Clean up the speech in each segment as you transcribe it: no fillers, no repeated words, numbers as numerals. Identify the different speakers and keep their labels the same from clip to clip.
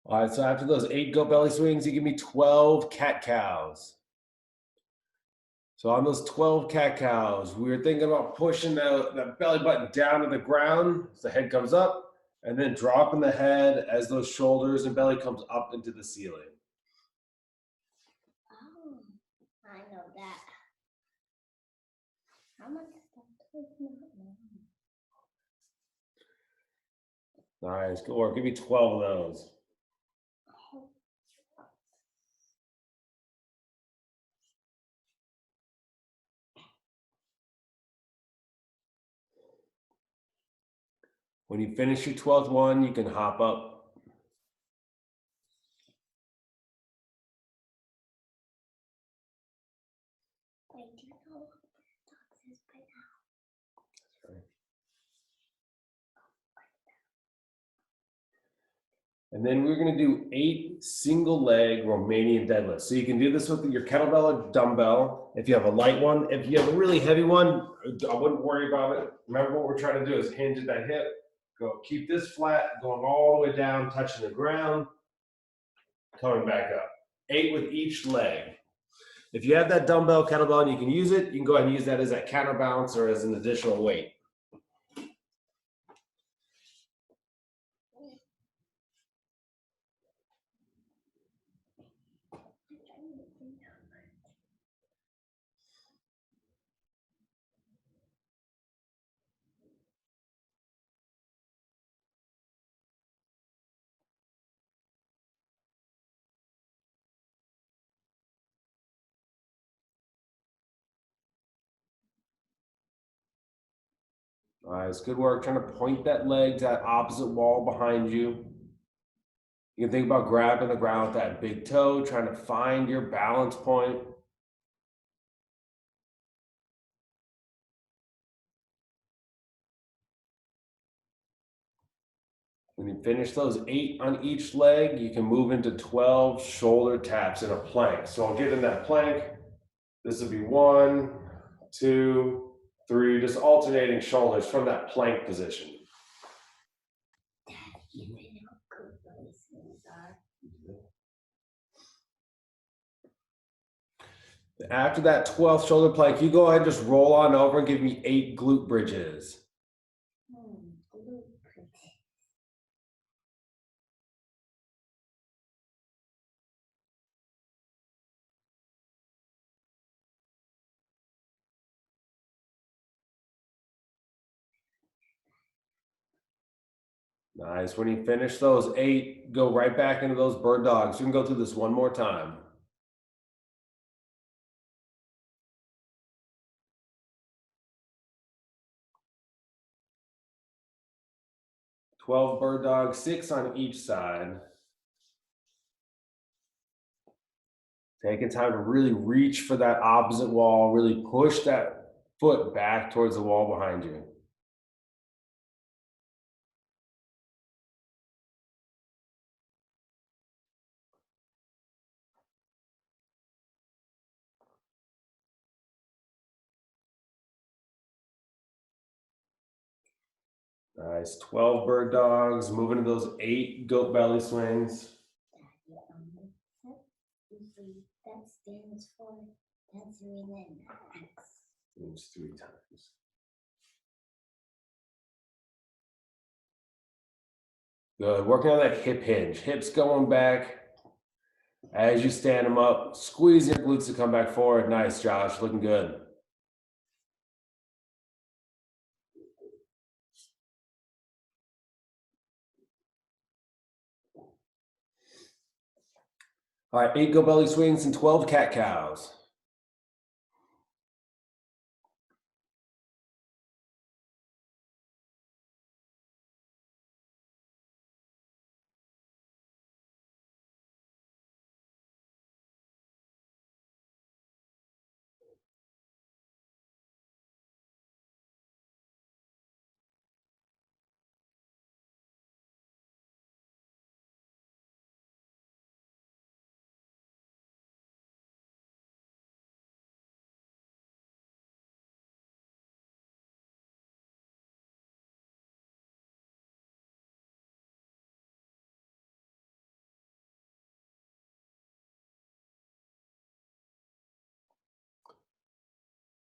Speaker 1: All right, so after those 8 goat belly swings, you give me 12 cat cows. So on those 12 cat cows, we were thinking about pushing the belly button down to the ground as the head comes up, and then dropping the head as those shoulders and belly comes up into the ceiling.
Speaker 2: Oh, I know that. How much stuff do I know?
Speaker 1: Nice, good work. Give me 12 of those. When you finish your 12th one, you can hop up.
Speaker 2: Wait, do you know what the dog says by now?
Speaker 1: That's right. And then we're going to do 8 single leg Romanian deadlifts. So you can do this with your kettlebell or dumbbell. If you have a light one, if you have a really heavy one, I wouldn't worry about it. Remember, what we're trying to do is hinge at that hip. Go, keep this flat, going all the way down, touching the ground, coming back up. 8 with each leg. If you have that dumbbell, kettlebell, and you can use it, you can go ahead and use that as that counterbalance or as an additional weight. Nice, good work. Trying to point that leg to that opposite wall behind you. You can think about grabbing the ground with that big toe, trying to find your balance point. When you finish those 8 on each leg, you can move into 12 shoulder taps in a plank. So I'll get in that plank. This will be 1, 2, 3, just alternating shoulders from that plank position. After that 12th shoulder plank, you go ahead and just roll on over and give me 8 glute bridges.
Speaker 2: Glute bridges.
Speaker 1: Nice. When you finish those 8, go right back into those bird dogs. You can go through this one more time. 12 bird dogs, 6 on each side. Taking time to really reach for that opposite wall, really push that foot back towards the wall behind you. Nice. 12 bird dogs, moving to those 8 goat belly swings.
Speaker 2: Usually that stands for dancing in X.
Speaker 1: Moves 3 times. Good. Working on that hip hinge. Hips going back. As you stand them up, squeeze your glutes to come back forward. Nice, Josh. Looking good. All right, 8 goat belly swings and 12 cat cows.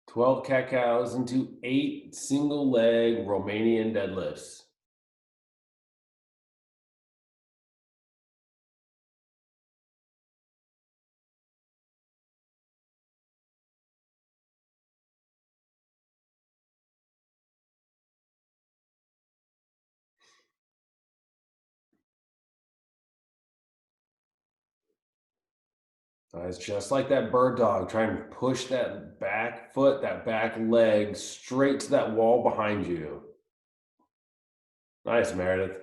Speaker 1: 12 cat-cows into 8 single leg Romanian deadlifts. It's just like that bird dog. Try and push that back foot, that back leg straight to that wall behind you. Nice, Meredith.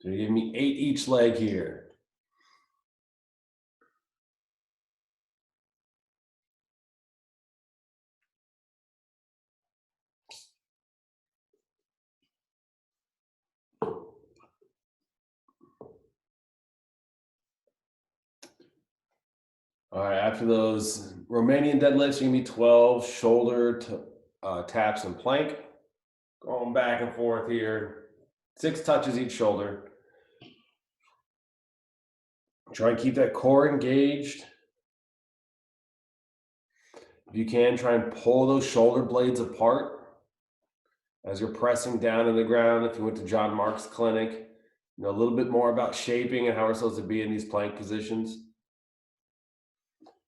Speaker 1: So you give me 8 each leg here. All right, after those Romanian deadlifts, you give me 12 shoulder taps and plank. Going back and forth here. 6 touches each shoulder. Try and keep that core engaged. If you can, try and pull those shoulder blades apart as you're pressing down in the ground. If you went to John Mark's clinic, you know a little bit more about shaping and how we're supposed to be in these plank positions.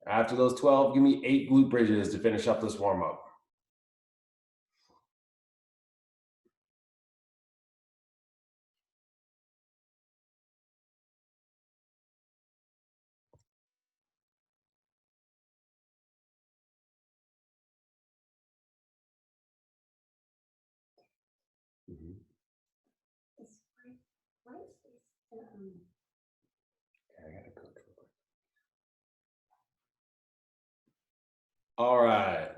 Speaker 1: After those 12, give me 8 glute bridges to finish up this warm-up.
Speaker 2: What is this?
Speaker 1: I gotta cook real quick. All right.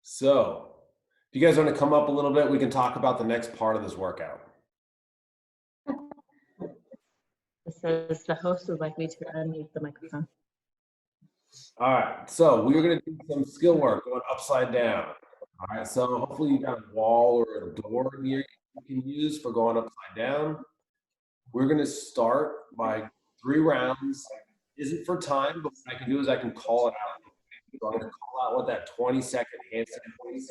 Speaker 1: So, if you guys want to come up a little bit, we can talk about the next part of this workout.
Speaker 3: It says the host would like me to unmute the microphone.
Speaker 1: All right, so we're gonna do some skill work going upside down. All right, so hopefully you got a wall or a door here you can use for going upside down. We're gonna start by 3 rounds. Isn't for time, but what I can do is I can call it out. So I'm gonna call out what that 20-second handstand is.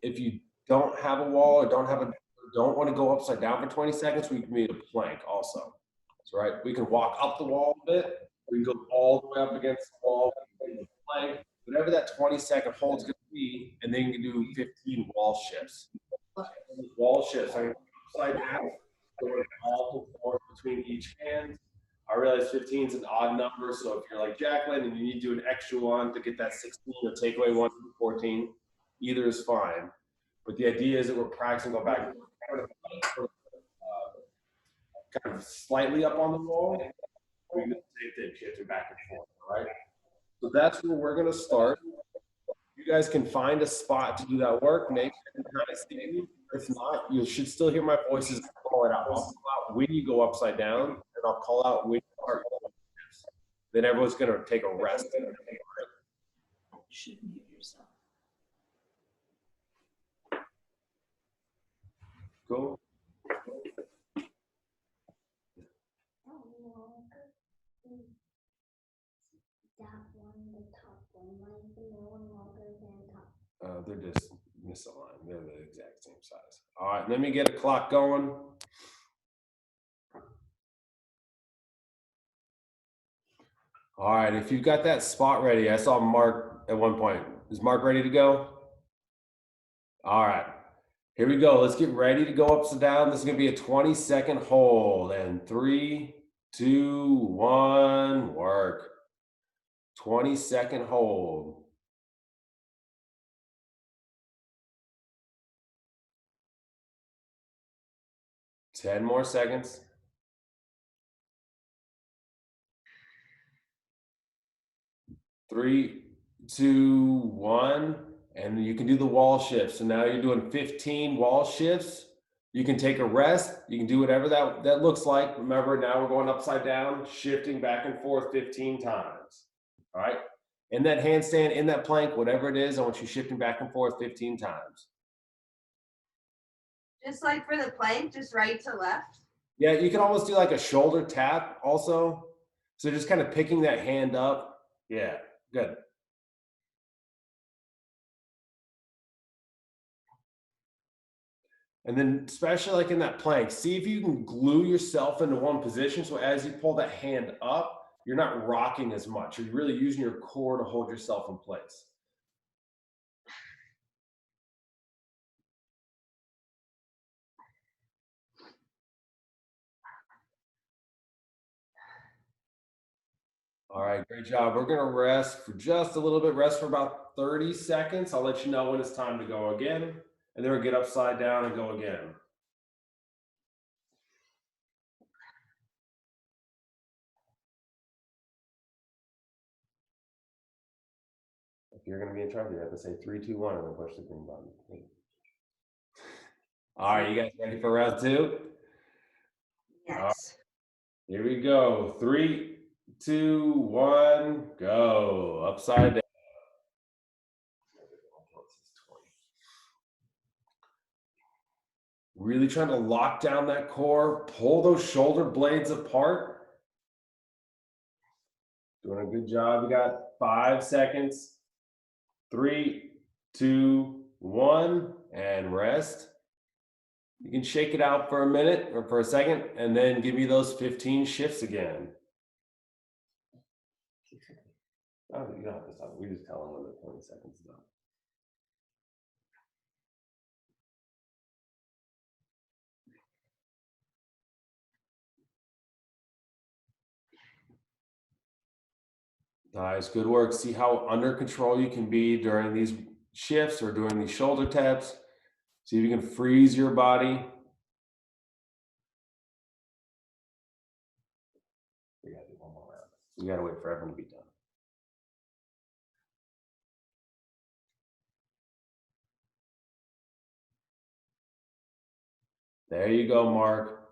Speaker 1: If you don't have a wall or don't want to go upside down for 20 seconds, we can meet a plank also. So right, we can walk up the wall a bit. We can go all the way up against the wall, plank, whatever that 20-second hold is going to be, and then you can do 15 wall shifts. Wall shifts, I can upside down, going all the forth between each hand. I realize 15 is an odd number, so if you're like Jacqueline and you need to do an extra one to get that 16 or take away one from 14, either is fine. But the idea is that we're practicing go back kind of slightly up on the wall. We can do the same thing, shifting back and forth, all right? So that's where we're gonna start. You guys can find a spot to do that work. Nate can kind of see me. If not, you should still hear my voices. I'll call it out. I'll call out when you go upside down, and I'll call out when you start. Then everyone's gonna take a rest.
Speaker 3: You should mute yourself.
Speaker 1: Cool.
Speaker 2: That one, the top one, why is the middle one longer than top?
Speaker 1: They're just misaligned. They're the exact same size. All right, let me get a clock going. All right, if you've got that spot ready, I saw Mark at one point. Is Mark ready to go? All right, here we go. Let's get ready to go upside down. This is gonna be a 20-second hold. And 3, 2, 1, work. 20-second hold. Ten more seconds. 3, 2, 1, and you can do the wall shifts. So now you're doing 15 wall shifts. You can take a rest. You can do whatever that looks like. Remember, now we're going upside down, shifting back and forth 15 times. All right. In that handstand, in that plank, whatever it is, I want you shifting back and forth 15 times.
Speaker 4: Just like for the plank, just right to left?
Speaker 1: Yeah, you can almost do like a shoulder tap also. So just kind of picking that hand up. Yeah, good. And then especially like in that plank, see if you can glue yourself into one position. So as you pull that hand up, you're not rocking as much. You're really using your core to hold yourself in place. All right, great job. We're gonna rest for just a little bit, rest for about 30 seconds. I'll let you know when it's time to go again. And then we'll get upside down and go again. If you're gonna be in trouble, you have to say 3, 2, 1, and then push the green button. All right, you guys ready for round 2?
Speaker 3: Yes.
Speaker 1: Here we go. 3, 2, 1, go. Upside down. Really trying to lock down that core, pull those shoulder blades apart. Doing a good job. You got 5 seconds. 3, 2, 1, and rest. You can shake it out for a minute or for a second, and then give me those 15 shifts again. Oh, you don't have to stop. We just tell them when the 20 seconds is up. Nice, good work. See how under control you can be during these shifts or during these shoulder taps. See if you can freeze your body. We gotta do one more round. We gotta wait for everyone to be done. There you go, Mark.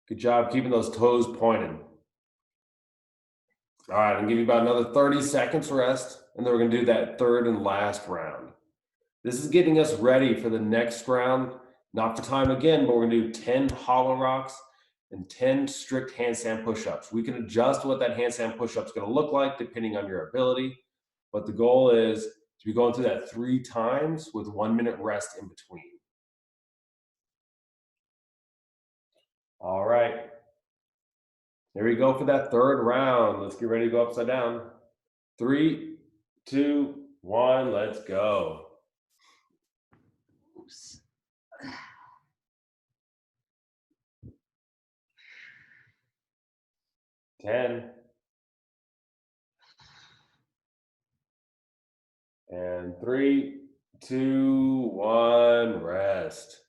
Speaker 1: Good job keeping those toes pointed. All right, I'm gonna give you about another 30 seconds rest, and then we're gonna do that third and last round. This is getting us ready for the next round, not for time again, but we're gonna do 10 hollow rocks and 10 strict handstand push-ups. We can adjust what that handstand push-up is gonna look like depending on your ability, but the goal is to be going through that 3 times with 1 minute rest in between. All right, here we go for that third round. Let's get ready to go upside down. 3, 2, 1, let's go.
Speaker 3: Oops.
Speaker 1: 10. And 3, 2, 1, rest.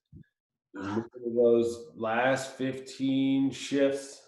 Speaker 1: Move to those last 15 shifts.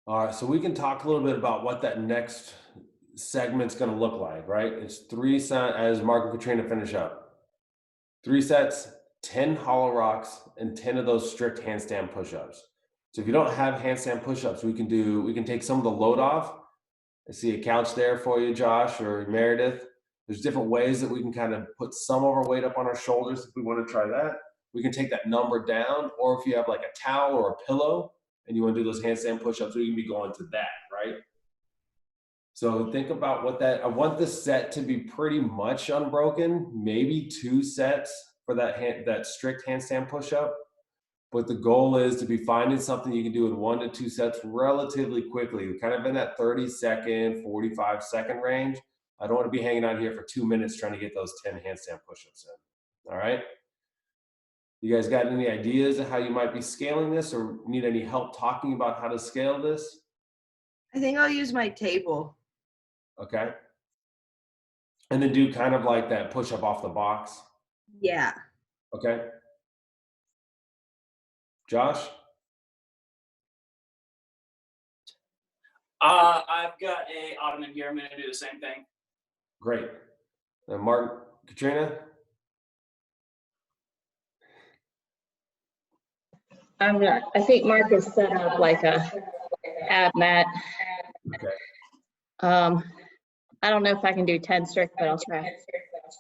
Speaker 1: All right, so we can talk a little bit about what that next segment's going to look like, right? It's 3 sets, as Mark and Katrina finish up. 3 sets, 10 hollow rocks, and 10 of those strict handstand push-ups. So if you don't have handstand push-ups, we can take some of the load off. I see a couch there for you, Josh or Meredith. There's different ways that we can kind of put some of our weight up on our shoulders if we want to try that. We can take that number down, or if you have like a towel or a pillow and you want to do those handstand push-ups, we can be going to that, right? So think about what that, I want this set to be pretty much unbroken, maybe 2 sets for that strict handstand push-up. But the goal is to be finding something you can do in 1 to 2 sets relatively quickly, kind of in that 30-second, 45-second range. I don't want to be hanging out here for 2 minutes trying to get those 10 handstand push-ups in. All right. You guys got any ideas of how you might be scaling this, or need any help talking about how to scale this?
Speaker 4: I think I'll use my table.
Speaker 1: Okay. And then do kind of like that push-up off the box.
Speaker 4: Yeah.
Speaker 1: Okay. Josh?
Speaker 5: I've got a ottoman here. I'm going to do the same thing.
Speaker 1: Great. And Martin, Katrina?
Speaker 3: I'm not. I think Mark has set up like a ab mat.
Speaker 1: Okay.
Speaker 3: I don't know if I can do 10 strict, but I'll try.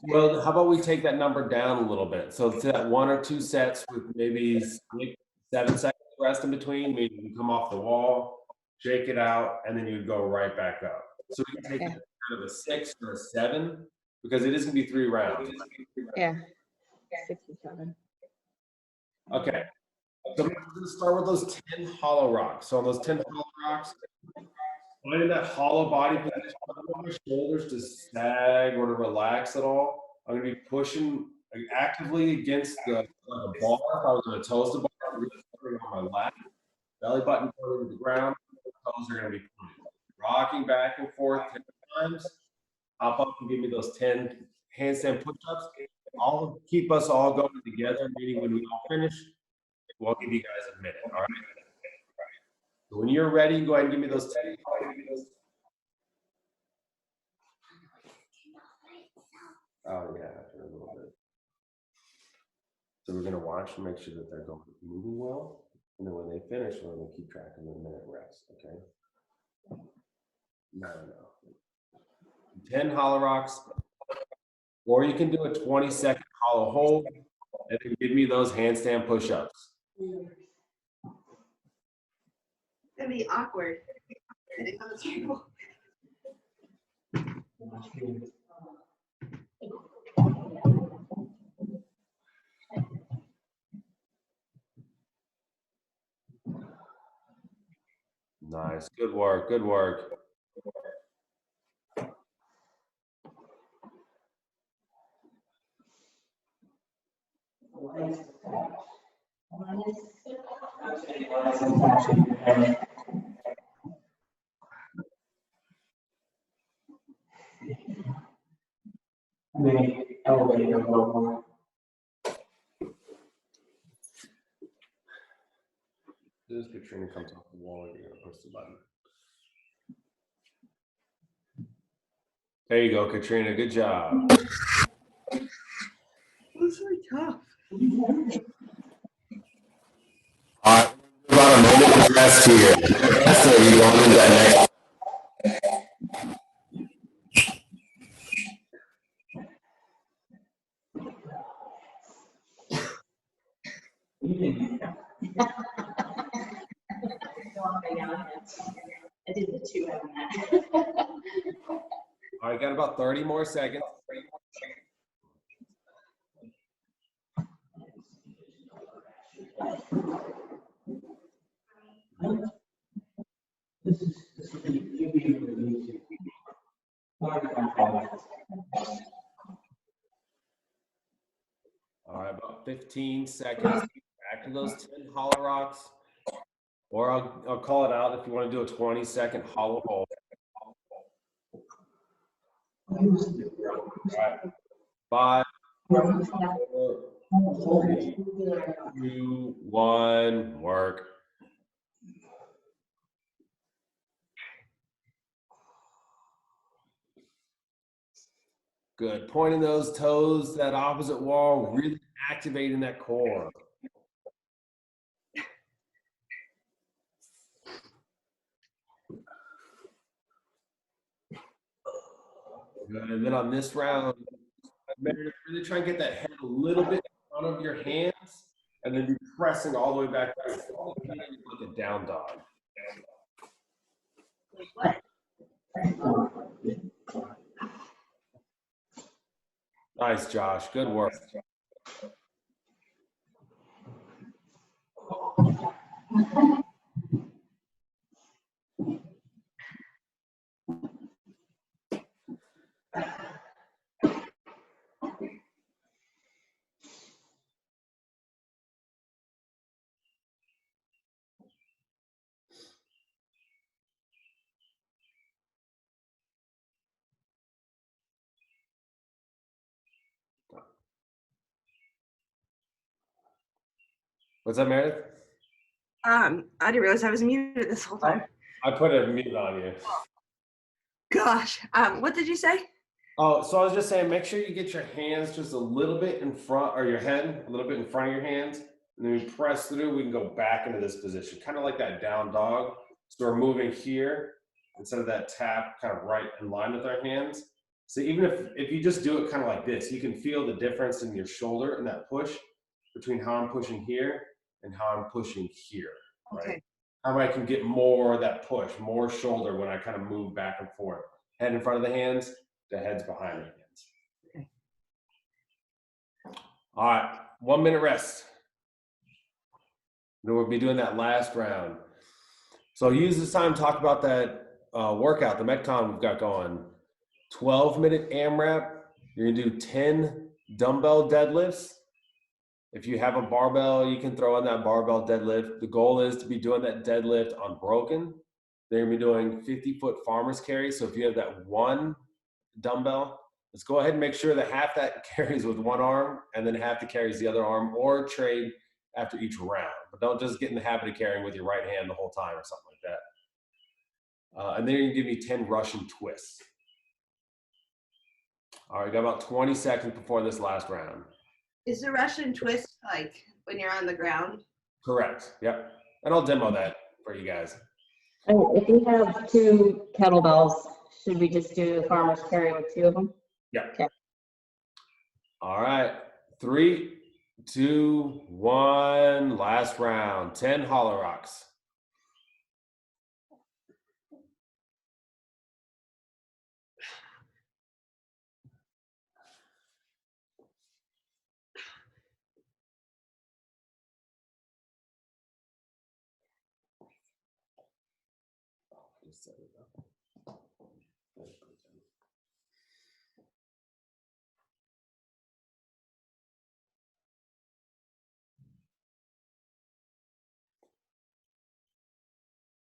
Speaker 1: Well, how about we take that number down a little bit? So to that 1 or 2 sets with maybe 7 seconds rest in between, maybe you come off the wall, shake it out, and then you go right back up. So we can take kind of a 6 or a 7 because it is going to be 3 rounds.
Speaker 3: Yeah, 67.
Speaker 1: Okay. So we're going to start with those 10 hollow rocks. So on those 10 hollow rocks, finding that hollow body position, I don't want my shoulders to sag or to relax at all. I'm going to be pushing actively against the like a bar. If I was on a toes to bar, I'm really putting on my lap, belly button going to the ground, toes are going to be pointed. Rocking back and forth 10 times. Hop up and give me those 10 handstand push-ups. I'll keep us all going together, meaning when we all finish, we'll give you guys a minute, all right? So when you're ready, go ahead and give me those 10. Oh yeah, after a little bit. So we're gonna watch and make sure that they're going moving well, and then when they finish, we're gonna keep track of the minute rest. Okay. No. 10 hollow rocks, or you can do a 20-second hollow hold, and then give me those handstand push-ups.
Speaker 4: It'd be awkward. Sitting on the table.
Speaker 1: Nice, good work, good work. This Katrina comes off the wall, you're gonna push the button. There you go, Katrina. Good job.
Speaker 4: Those are tough.
Speaker 1: All right, about a minute to rest here. So you going into that next.
Speaker 3: I did the 2 on that.
Speaker 1: All right, got about 30 more seconds. All right, about 15 seconds. Back to those 10 hollow rocks. Or I'll call it out if you want to do a 20-second hollow hold. All right. 5, 4, 3, 2, 1, work. Good. Pointing those toes, that opposite wall, really activating that core. Good. And then on this round, Meredith, really try and get that head a little bit in front of your hands, and then be pressing all the way back to like a down dog. Nice, Josh. Good work. What's up, Meredith?
Speaker 4: I didn't realize I was muted this whole time.
Speaker 1: I put a mute on you.
Speaker 4: Gosh. What did you say?
Speaker 1: Oh, so I was just saying, make sure you get your hands just a little bit in front, or your head a little bit in front of your hands. And then we press through, we can go back into this position, kind of like that down dog. So we're moving here instead of that tap kind of right in line with our hands. So even if you just do it kind of like this, you can feel the difference in your shoulder and that push between how I'm pushing here and how I'm pushing here, right?
Speaker 4: Okay.
Speaker 1: How I can get more of that push, more shoulder when I kind of move back and forth. Head in front of the hands, the head's behind the hands.
Speaker 4: Okay.
Speaker 1: All right, 1 minute rest. Then we'll be doing that last round. So use this time to talk about that workout, the Metcon we've got going. 12-minute AMRAP. You're gonna do 10 dumbbell deadlifts. If you have a barbell, you can throw in that barbell deadlift. The goal is to be doing that deadlift unbroken. They're gonna be doing 50-foot farmer's carry. So if you have that one dumbbell, let's go ahead and make sure that half that carries with one arm and then half that carries the other arm, or trade after each round. But don't just get in the habit of carrying with your right hand the whole time or something like that. And then you're gonna give me 10 Russian twists. All right, got about 20 seconds before this last round.
Speaker 4: Is the Russian twist like when you're on the ground?
Speaker 1: Correct, yep. And I'll demo that for you guys.
Speaker 3: And if we have 2 kettlebells, should we just do the farmer's carry with 2 of them?
Speaker 1: Yeah.
Speaker 3: Okay.
Speaker 1: All right, 3, 2, 1, last round. 10 hollow rocks. Just set it up.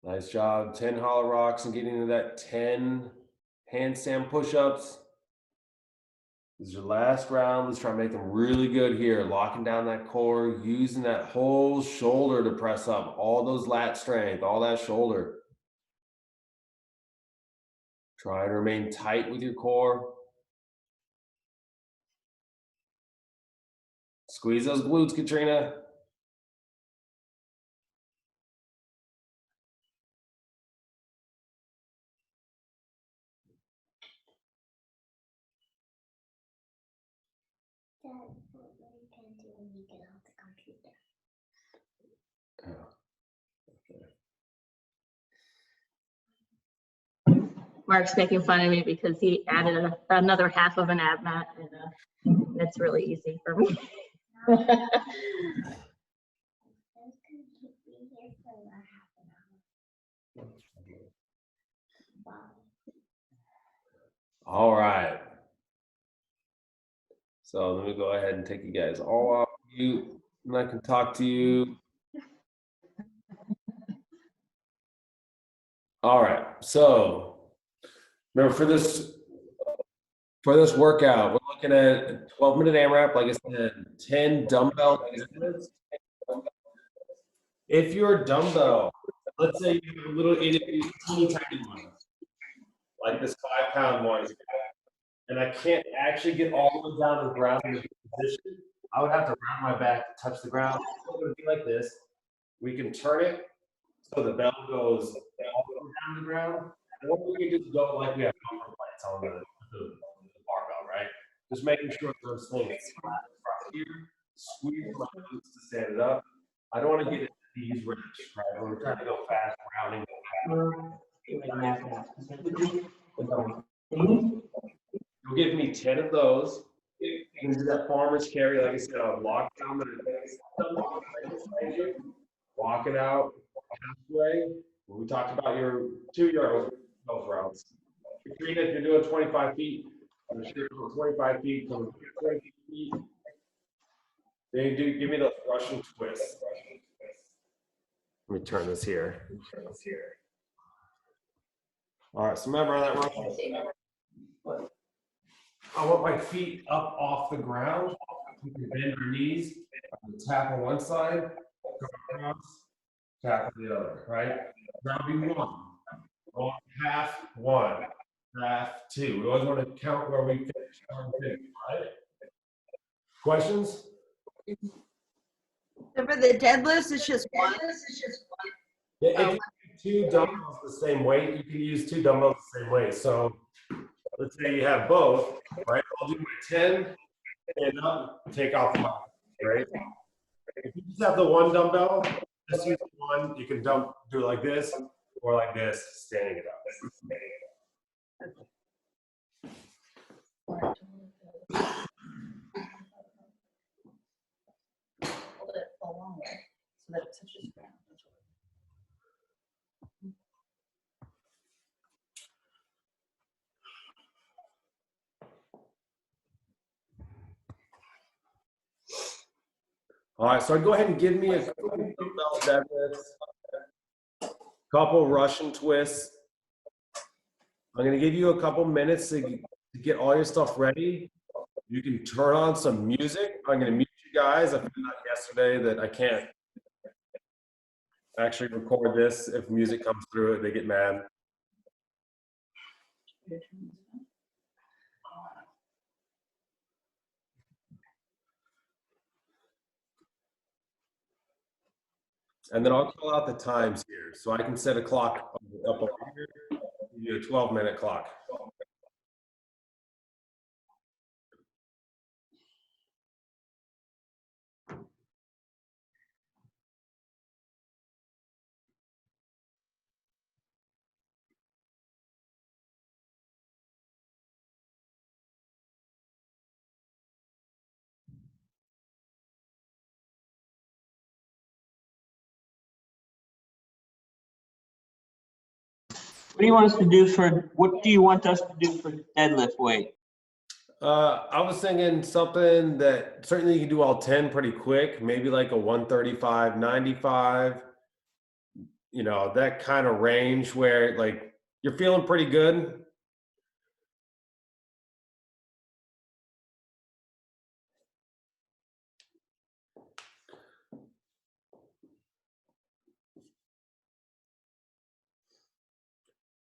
Speaker 1: Nice job. 10 hollow rocks and getting into that 10 handstand push-ups. This is your last round. Let's try to make them really good here. Locking down that core, using that whole shoulder to press up. All those lat strength, all that shoulder. Try to remain tight with your core. Squeeze those glutes, Katrina.
Speaker 2: Dad, what you can do when you get off the computer?
Speaker 3: Mark's making fun of me because he added another half of an ab mat, and it's really easy for me.
Speaker 2: That's gonna keep me here for about half an hour. Bye.
Speaker 1: All right. So let me go ahead and take you guys all off mute, and I can talk to you. All right. So remember, for this workout, we're looking at a 12-minute AMRAP, like I said, 10 dumbbell deadlifts. If your dumbbell, let's say you have a little itty teeny tiny one, like this 5-pound one, and I can't actually get all the way down to the ground in this position, I would have to round my back to touch the ground. It's going to be like this. We can turn it so the bell goes all the way down to the ground. Or we can just go like we have bumper plates on the barbell, right? Just making sure those things flat across here. Squeeze my glutes to stand it up. I don't want to get into these wrench, right? We're trying to go fast, rounding. You'll give me 10 of those. You can do that farmer's carry, like I said, I'll lock down the walk it out halfway. When we talked about your 2-yard routes. Katrina, if you're doing 25 feet, I'm sure 25 feet, come 20 feet. Then you do give me those Russian twists. Let me turn this here. All right, so remember that Russian. I want my feet up off the ground. You can bend your knees, tap on one side, go across, tap on the other, right? That'll be 1. Well, half one, half two. We always want to count where we finish, right? Questions?
Speaker 4: So for the deadlifts, it's just one.
Speaker 1: Yeah, if you do 2 dumbbells the same weight, you can use 2 dumbbells the same weight. So let's say you have both, right? I'll do my 10 and up, take off 1, right? If you just have the 1 dumbbell, just use the 1. You can do it like this or like this, standing it up.
Speaker 3: Hold it a long way so that it touches the ground.
Speaker 1: All right, so go ahead and give me a couple dumbbell deadlifts, couple Russian twists. I'm going to give you a couple minutes to get all your stuff ready. You can turn on some music. I'm going to mute you guys. I found out yesterday that I can't actually record this. If music comes through it, they get mad. And then I'll call out the times here. So I can set a clock up over here, give you a 12-minute clock.
Speaker 6: What do you want us to do for deadlift weight?
Speaker 1: I was thinking something that certainly you can do all 10 pretty quick, maybe like a 135, 95, you know, that kind of range where like you're feeling pretty good.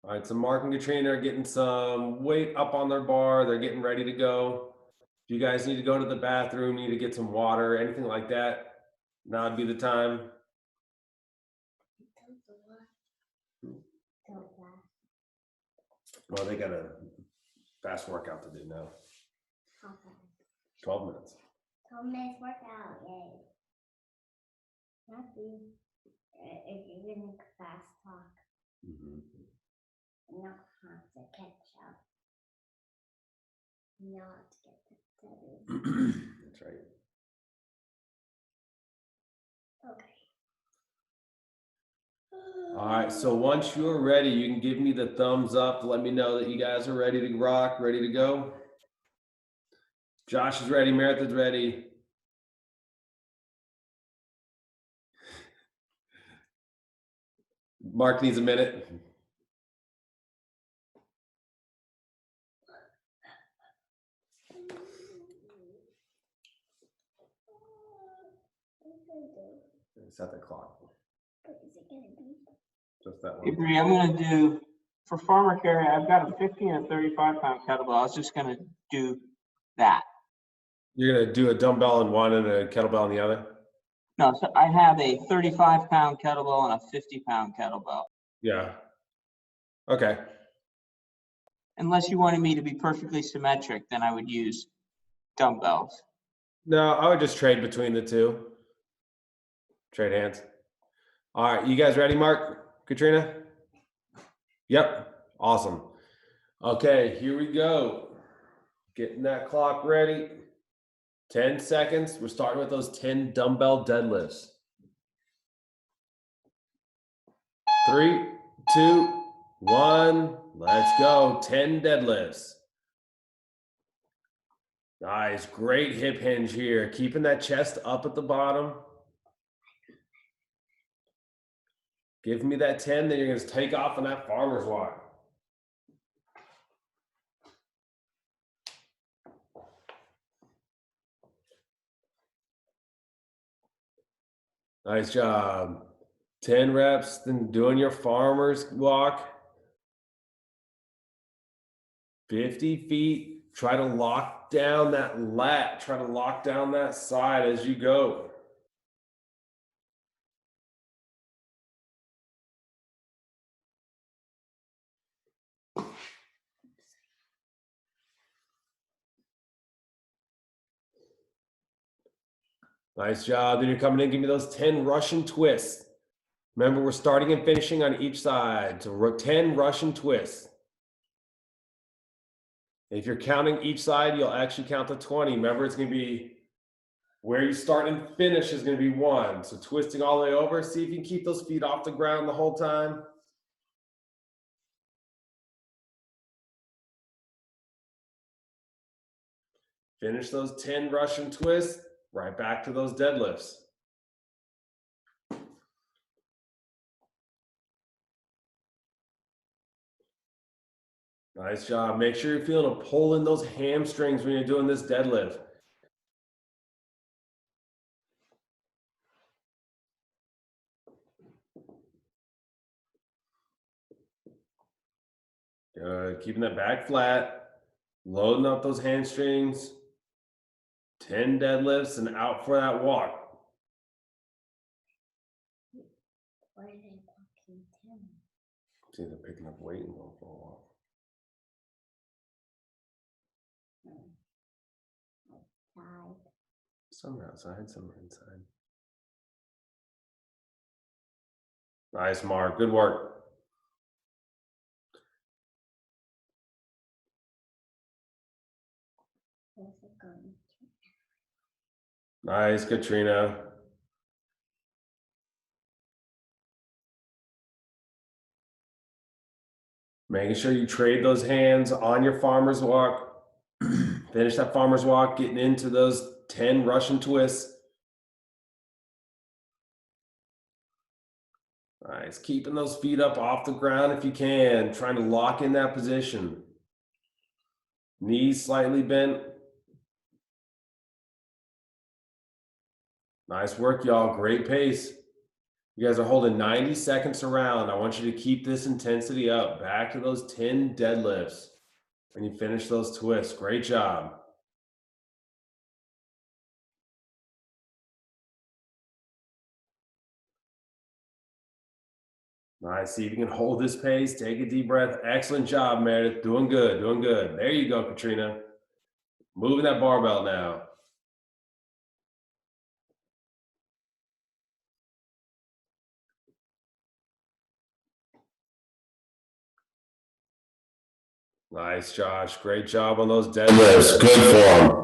Speaker 1: All right, so Mark and Katrina are getting some weight up on their bar. They're getting ready to go. If you guys need to go to the bathroom, need to get some water, anything like that, now would be the time. Well, they got a fast workout to do now. 12 minutes.
Speaker 2: 12 minutes workout, yay. Happy. If you're gonna fast talk, not have to catch up. Not get the
Speaker 1: That's right.
Speaker 2: Okay.
Speaker 1: All right, so once you're ready, you can give me the thumbs up to let me know that you guys are ready to rock, ready to go. Josh is ready, Meredith's ready. Mark needs a minute. Set the clock.
Speaker 2: What is it gonna be?
Speaker 1: Just that one.
Speaker 6: Avery, I'm gonna do, for farmer carry, I've got a 50 and a 35-pound kettlebell. I was just gonna do that.
Speaker 1: You're gonna do a dumbbell in one and a kettlebell in the other?
Speaker 6: No, so I have a 35-pound kettlebell and a 50-pound kettlebell.
Speaker 1: Yeah. Okay.
Speaker 6: Unless you wanted me to be perfectly symmetric, then I would use dumbbells.
Speaker 1: No, I would just trade between the two. Trade hands. All right, you guys ready, Mark, Katrina? Yep, awesome. Okay, here we go. Getting that clock ready. 10 seconds. We're starting with those 10 dumbbell deadlifts. 3, 2, 1. Let's go. 10 deadlifts. Nice, great hip hinge here. Keeping that chest up at the bottom. Give me that 10, then you're going to take off on that farmer's walk. Nice job. 10 reps, then doing your farmer's walk. 50 feet. Try to lock down that lat. Try to lock down that side as you go. Nice job. Then you're coming in, give me those 10 Russian twists. Remember, we're starting and finishing on each side. So 10 Russian twists. If you're counting each side, you'll actually count to 20. Remember, it's going to be where you start and finish is going to be 1. So twisting all the way over. See if you can keep those feet off the ground the whole time. Finish those 10 Russian twists. Right back to those deadlifts. Nice job. Make sure you're feeling a pull in those hamstrings when you're doing this deadlift. Good. Keeping that back flat. Loading up those hamstrings. 10 deadlifts and out for that walk.
Speaker 2: Why are they walking 10?
Speaker 1: See, they're picking up weight and going for a walk.
Speaker 2: Outside.
Speaker 1: Some are outside, some are inside. Nice, Mark. Good work.
Speaker 2: Where's it going?
Speaker 1: Nice, Katrina. Making sure you trade those hands on your farmer's walk. Finish that farmer's walk, getting into those 10 Russian twists. Nice. Keeping those feet up off the ground if you can. Trying to lock in that position. Knees slightly bent. Nice work, y'all. Great pace. You guys are holding 90 seconds around. I want you to keep this intensity up. Back to those 10 deadlifts when you finish those twists. Great job. Nice. See if you can hold this pace. Take a deep breath. Excellent job, Meredith. Doing good. Doing good. There you go, Katrina. Moving that barbell now. Nice, Josh. Great job on those deadlifts. Good form.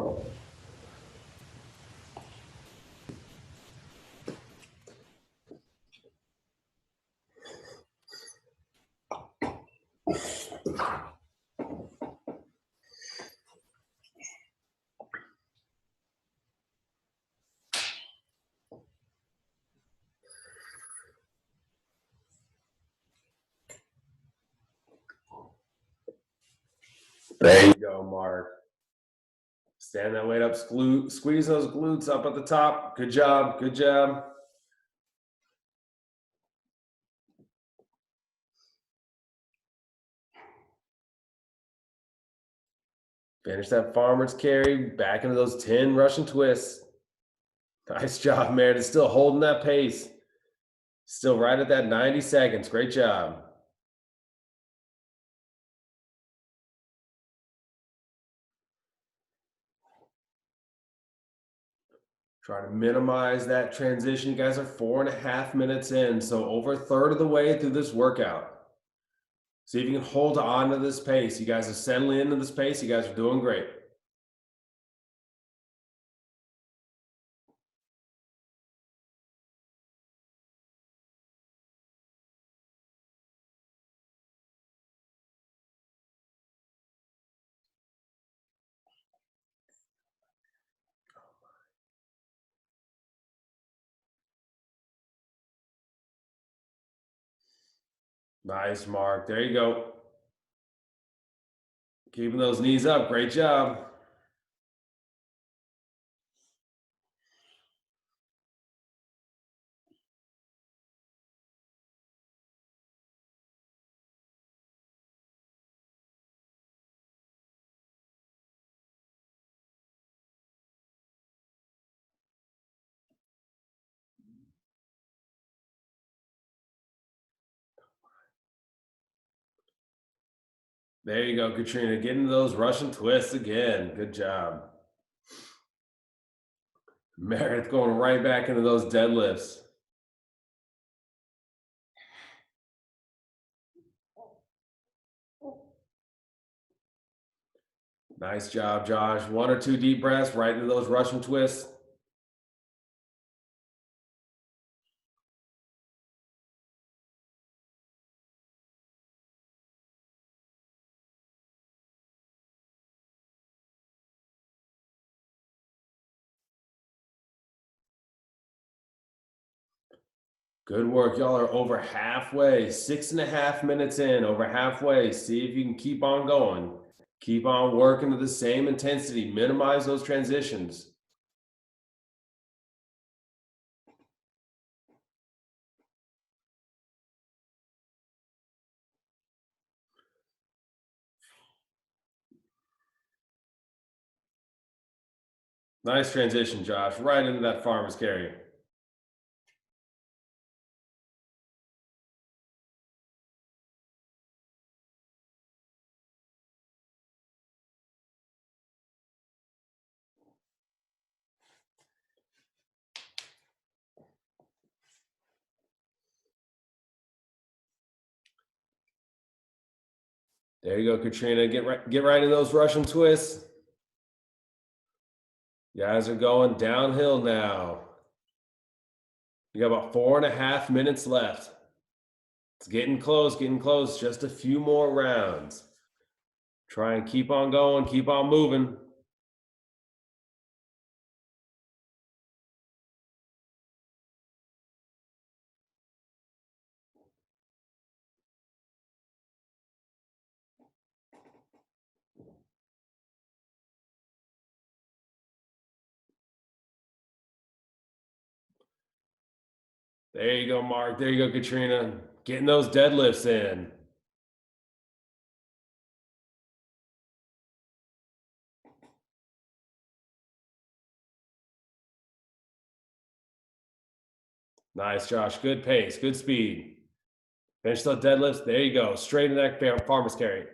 Speaker 1: There you go, Mark. Stand that weight up, squeeze those glutes up at the top. Good job, good job. Finish that farmer's carry, back into those 10 Russian twists. Nice job, Meredith. Still holding that pace. Still right at that 90 seconds. Great job. Try to minimize that transition. You guys are 4.5 minutes in, so over a third of the way through this workout. See if you can hold on to this pace. You guys are settling into this pace. You guys are doing great. Nice, Mark. There you go. Keeping those knees up. Great job. There you go, Katrina. Get into those Russian twists again. Good job. Meredith going right back into those deadlifts. Nice job, Josh. 1 or 2 deep breaths right into those Russian twists. Good work. Y'all are over halfway, 6.5 minutes in, over halfway. See if you can keep on going. Keep on working to the same intensity. Minimize those transitions. Nice transition, Josh. Right into that farmer's carry. There you go, Katrina. Get right in those Russian twists. You guys are going downhill now. You got about 4.5 minutes left. It's getting close, getting close. Just a few more rounds. Try and keep on going, keep on moving. There you go, Mark. There you go, Katrina. Getting those deadlifts in. Nice, Josh. Good pace, good speed. Finish those deadlifts. There you go. Straight in that farmer's carry.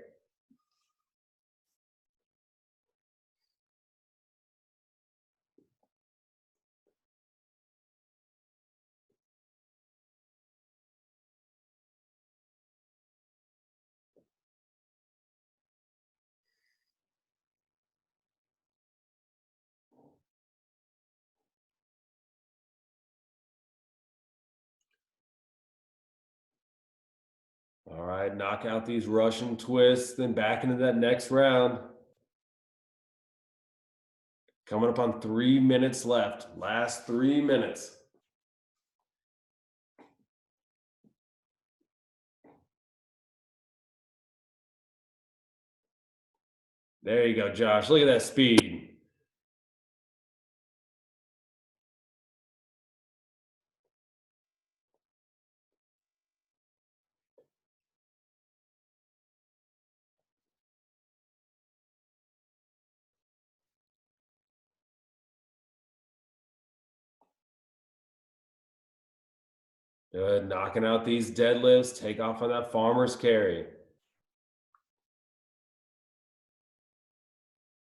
Speaker 1: All right, knock out these Russian twists, then back into that next round. Coming up on 3 minutes left. Last 3 minutes. There you go, Josh. Look at that speed. Good, knocking out these deadlifts. Take off on that farmer's carry.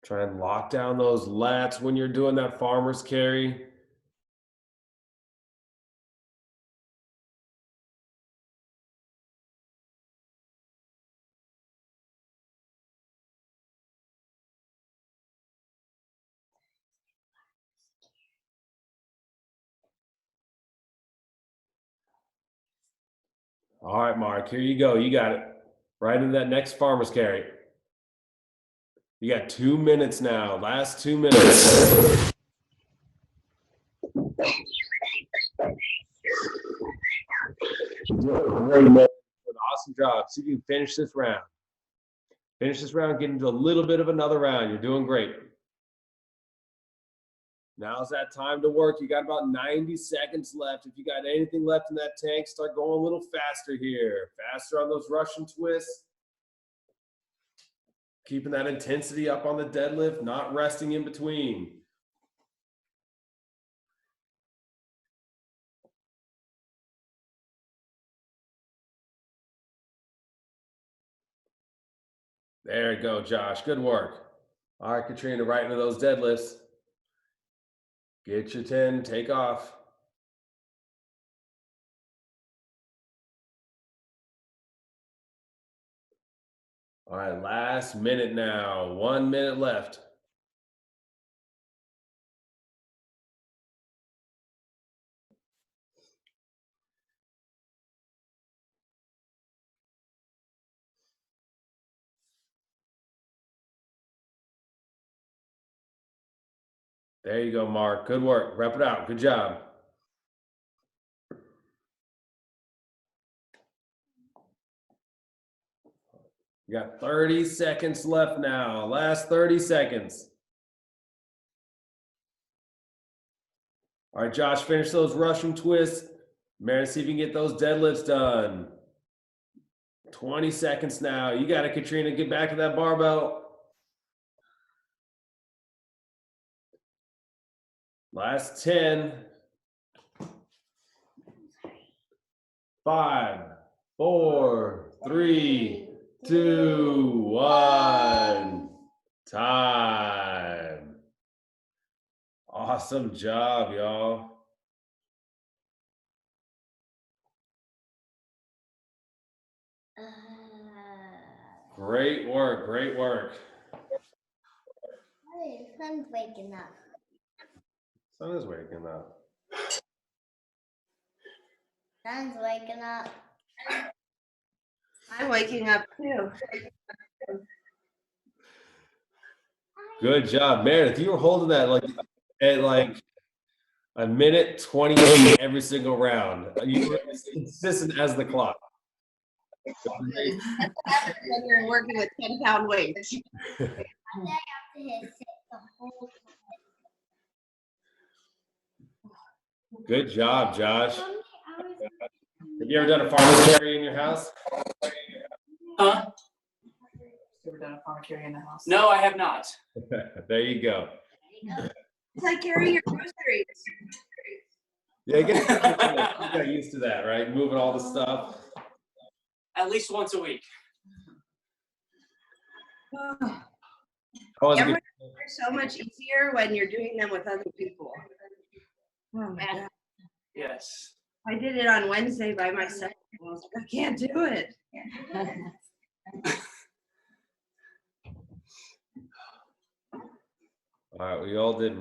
Speaker 1: Try and lock down those lats when you're doing that farmer's carry. All right, Mark, here you go. You got it. Right into that next farmer's carry. You got 2 minutes now. Last 2 minutes. Great, man. An awesome job. See if you can finish this round. Finish this round, get into a little bit of another round. You're doing great. Now's that time to work. You got about 90 seconds left. If you got anything left in that tank, start going a little faster here. Faster on those Russian twists. Keeping that intensity up on the deadlift, not resting in between. There you go, Josh. Good work. All right, Katrina, right into those deadlifts. Get your 10, take off. All right, last minute now. 1 minute left. There you go, Mark. Good work. Rep it out. Good job. You got 30 seconds left now. Last 30 seconds. All right, Josh, finish those Russian twists. Meredith, see if you can get those deadlifts done. 20 seconds now. You got it, Katrina. Get back to that barbell. Last 10. 5, 4, 3, 2, 1. Time. Awesome job, y'all. Great work. Great work.
Speaker 2: Hey, sun's waking up.
Speaker 1: Sun is waking up.
Speaker 2: Sun's waking up.
Speaker 4: I'm waking up too.
Speaker 1: Good job, Meredith. You were holding that like at like a minute 28 every single round. You were as consistent as the clock.
Speaker 4: When you're working with 10-pound weights.
Speaker 2: I have to hit six the whole
Speaker 1: Good job, Josh.
Speaker 2: time. How many hours?
Speaker 1: Have you ever done a farmer's carry in your house?
Speaker 5: Huh?
Speaker 7: Ever done a farm carry in the house?
Speaker 5: No, I have not.
Speaker 1: There you go.
Speaker 4: It's like carrying your groceries.
Speaker 1: Yeah, you got used to that, right? Moving all the stuff.
Speaker 5: At least once a week.
Speaker 1: How was it?
Speaker 4: Everything is so much easier when you're doing them with other people. Oh my God.
Speaker 5: Yes.
Speaker 4: I did it on Wednesday by myself. I was like, I can't do it.
Speaker 1: All right, we all did